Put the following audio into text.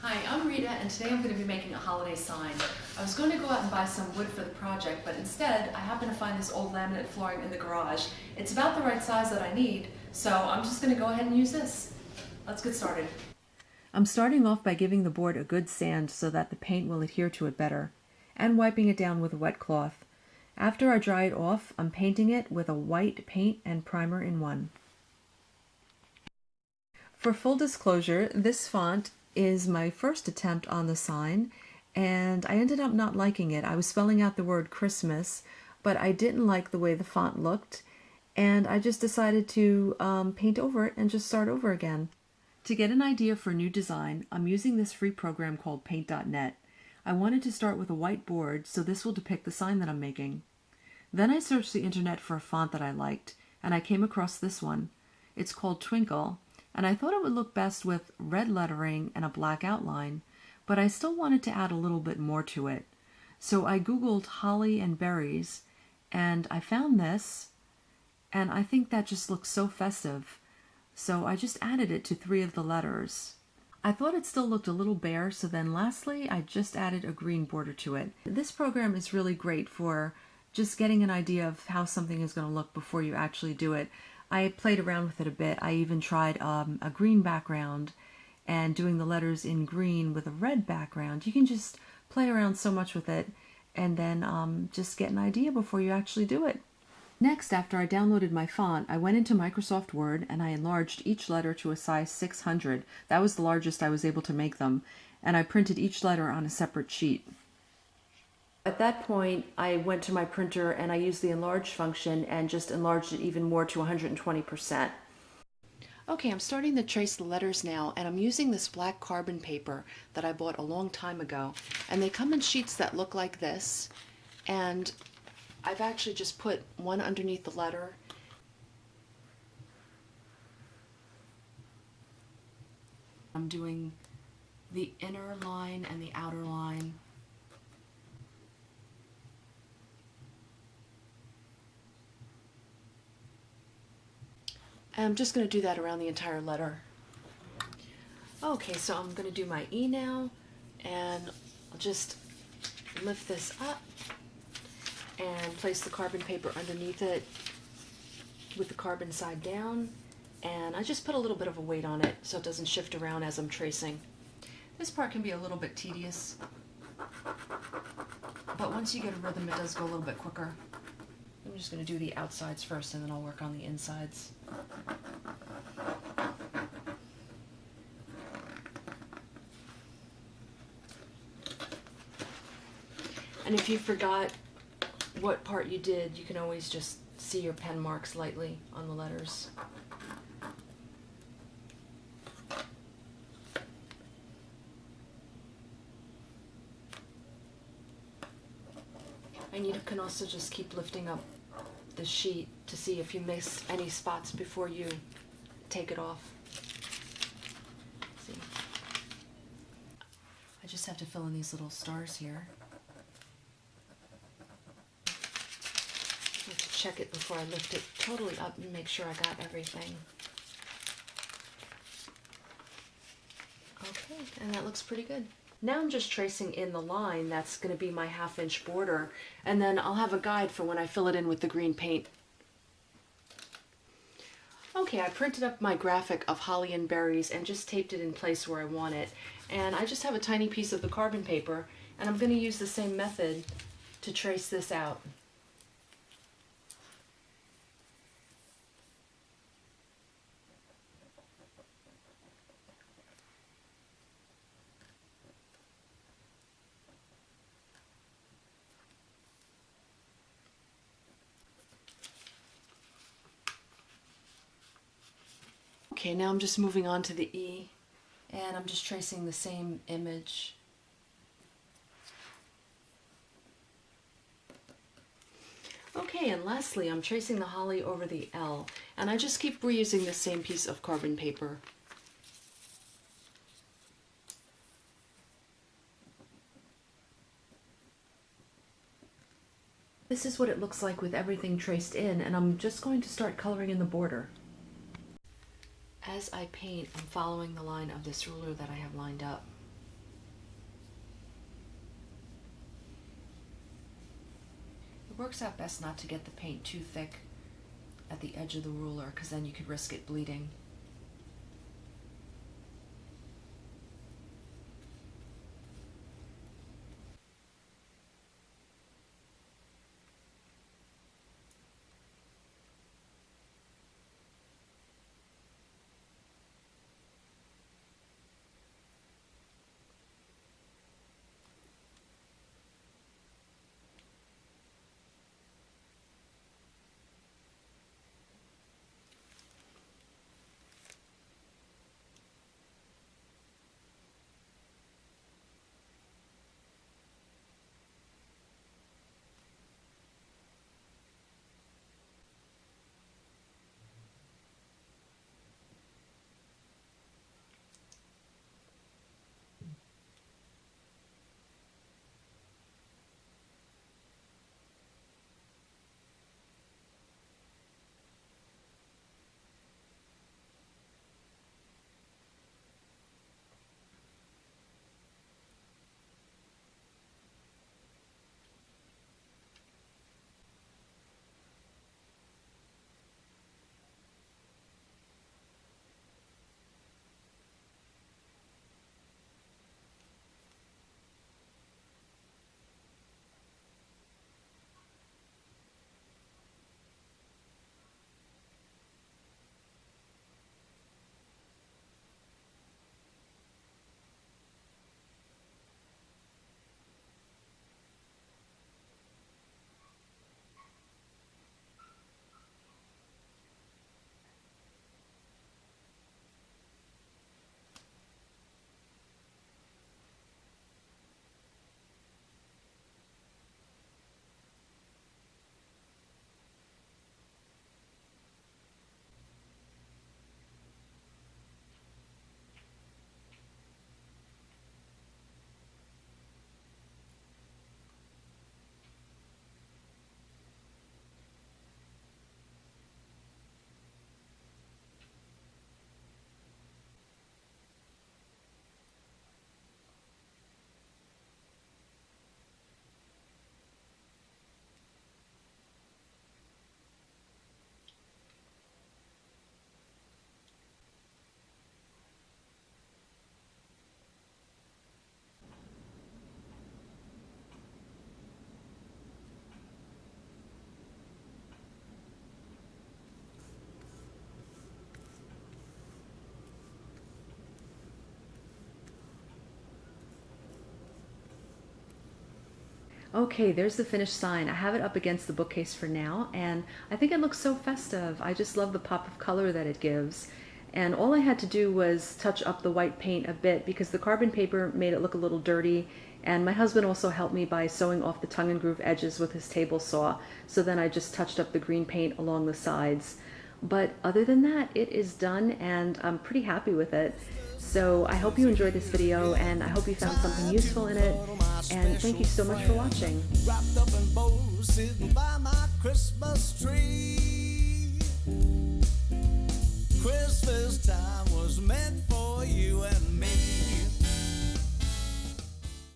Hi, I'm Rita, and today I'm going to be making a holiday sign. I was going to go out and buy some wood for the project, but instead I happened to find this old laminate flooring in the garage. It's about the right size that I need, so I'm just going to go ahead and use this. Let's get started. I'm starting off by giving the board a good sand so that the paint will adhere to it better, and wiping it down with a wet cloth. After I dry it off, I'm painting it with a white paint and primer in one. For full disclosure, this font is my first attempt on the sign, and I ended up not liking it. I was spelling out the word Christmas, but I didn't like the way the font looked, and I just decided to paint over it and just start over again. To get an idea for a new design, I'm using this free program called Paint.net. I wanted to start with a white board, so this will depict the sign that I'm making. Then I searched the internet for a font that I liked, and I came across this one. It's called Twinkle, and I thought it would look best with red lettering and a black outline, but I still wanted to add a little bit more to it. So I googled holly and berries, and I found this, and I think that just looks so festive. So I just added it to 3 of the letters. I thought it still looked a little bare, so then lastly I just added a green border to it. This program is really great for just getting an idea of how something is going to look before you actually do it. I played around with it a bit. I even tried a green background and doing the letters in green with a red background. You can just play around so much with it and then just get an idea before you actually do it. Next, after I downloaded my font, I went into Microsoft Word and I enlarged each letter to a size 600. That was the largest I was able to make them, and I printed each letter on a separate sheet. At that point, I went to my printer and I used the enlarge function and just enlarged it even more to 120%. Okay, I'm starting to trace the letters now, and I'm using this black carbon paper that I bought a long time ago. And they come in sheets that look like this, and I've actually just put one underneath the letter. I'm doing the inner line and the outer line. I'm just going to do that around the entire letter. Okay, so I'm going to do my E now, and I'll just lift this up and place the carbon paper underneath it with the carbon side down, and I just put a little bit of a weight on it so it doesn't shift around as I'm tracing. This part can be a little bit tedious, but once you get a rhythm it does go a little bit quicker. I'm just going to do the outsides first and then I'll work on the insides. And if you forgot what part you did, you can always just see your pen marks lightly on the letters. And you can also just keep lifting up the sheet to see if you missed any spots before you take it off. See? I just have to fill in these little stars here. I have to check it before I lift it totally up and make sure I got everything. Okay, and that looks pretty good. Now I'm just tracing in the line that's going to be my 1/2 inch border, and then I'll have a guide for when I fill it in with the green paint. Okay, I printed up my graphic of holly and berries and just taped it in place where I want it. And I just have a tiny piece of the carbon paper, and I'm going to use the same method to trace this out. Okay, now I'm just moving on to the E, and I'm just tracing the same image. Okay, and lastly, I'm tracing the holly over the L, and I just keep reusing the same piece of carbon paper. This is what it looks like with everything traced in, and I'm just going to start coloring in the border. As I paint, I'm following the line of this ruler that I have lined up. It works out best not to get the paint too thick at the edge of the ruler, because then you could risk it bleeding. Okay, there's the finished sign. I have it up against the bookcase for now, and I think it looks so festive. I just love the pop of color that it gives. And all I had to do was touch up the white paint a bit because the carbon paper made it look a little dirty, and my husband also helped me by sewing off the tongue and groove edges with his table saw. So then I just touched up the green paint along the sides. But other than that, it is done, and I'm pretty happy with it. So I hope you enjoyed this video, and I hope you found something useful in it. And thank you so much for watching. Wrapped up in bows, sitting by my Christmas